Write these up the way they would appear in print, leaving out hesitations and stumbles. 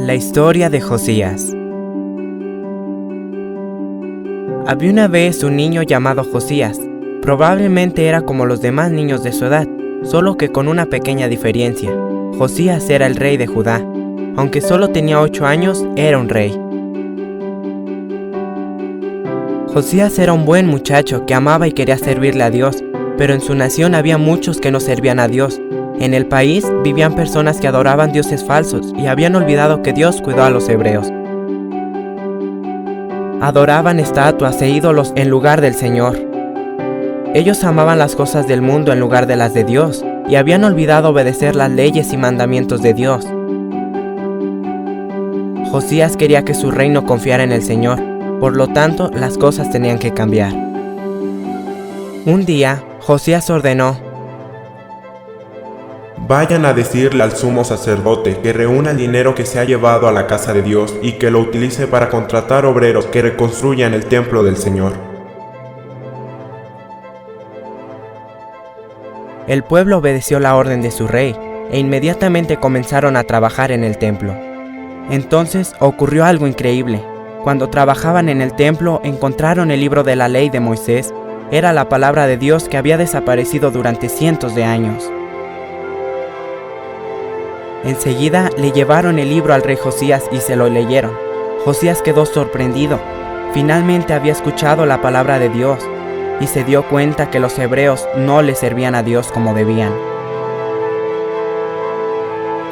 La historia de Josías. Había una vez un niño llamado Josías. Probablemente era como los demás niños de su edad, solo que con una pequeña diferencia. Josías era el rey de Judá. Aunque solo tenía 8 años, era un rey. Josías era un buen muchacho que amaba y quería servirle a Dios, pero en su nación había muchos que no servían a Dios. En el país vivían personas que adoraban dioses falsos y habían olvidado que Dios cuidó a los hebreos. Adoraban estatuas e ídolos en lugar del Señor. Ellos amaban las cosas del mundo en lugar de las de Dios y habían olvidado obedecer las leyes y mandamientos de Dios. Josías quería que su reino confiara en el Señor, por lo tanto las cosas tenían que cambiar. Un día, Josías ordenó: Vayan a decirle al sumo sacerdote que reúna el dinero que se ha llevado a la casa de Dios y que lo utilice para contratar obreros que reconstruyan el templo del Señor. El pueblo obedeció la orden de su rey e inmediatamente comenzaron a trabajar en el templo. Entonces ocurrió algo increíble. Cuando trabajaban en el templo encontraron el libro de la ley de Moisés. Era la palabra de Dios que había desaparecido durante cientos de años. Enseguida le llevaron el libro al rey Josías y se lo leyeron. Josías quedó sorprendido. Finalmente había escuchado la palabra de Dios y se dio cuenta que los hebreos no le servían a Dios como debían.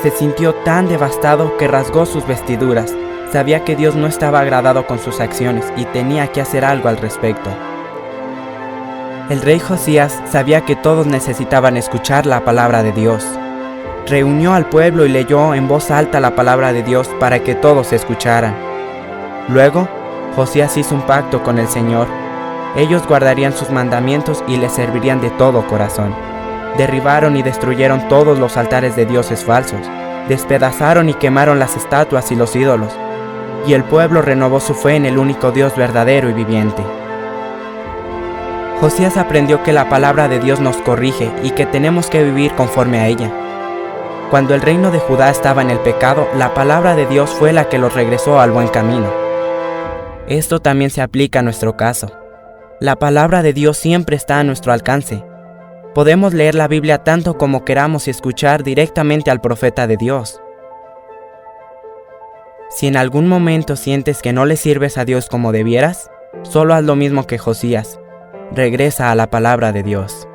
Se sintió tan devastado que rasgó sus vestiduras. Sabía que Dios no estaba agradado con sus acciones y tenía que hacer algo al respecto. El rey Josías sabía que todos necesitaban escuchar la palabra de Dios. Reunió al pueblo y leyó en voz alta la palabra de Dios para que todos escucharan. Luego, Josías hizo un pacto con el Señor. Ellos guardarían sus mandamientos y le servirían de todo corazón. Derribaron y destruyeron todos los altares de dioses falsos. Despedazaron y quemaron las estatuas y los ídolos. Y el pueblo renovó su fe en el único Dios verdadero y viviente. Josías aprendió que la palabra de Dios nos corrige y que tenemos que vivir conforme a ella. Cuando el reino de Judá estaba en el pecado, la palabra de Dios fue la que los regresó al buen camino. Esto también se aplica a nuestro caso. La palabra de Dios siempre está a nuestro alcance. Podemos leer la Biblia tanto como queramos y escuchar directamente al profeta de Dios. Si en algún momento sientes que no le sirves a Dios como debieras, solo haz lo mismo que Josías. Regresa a la palabra de Dios.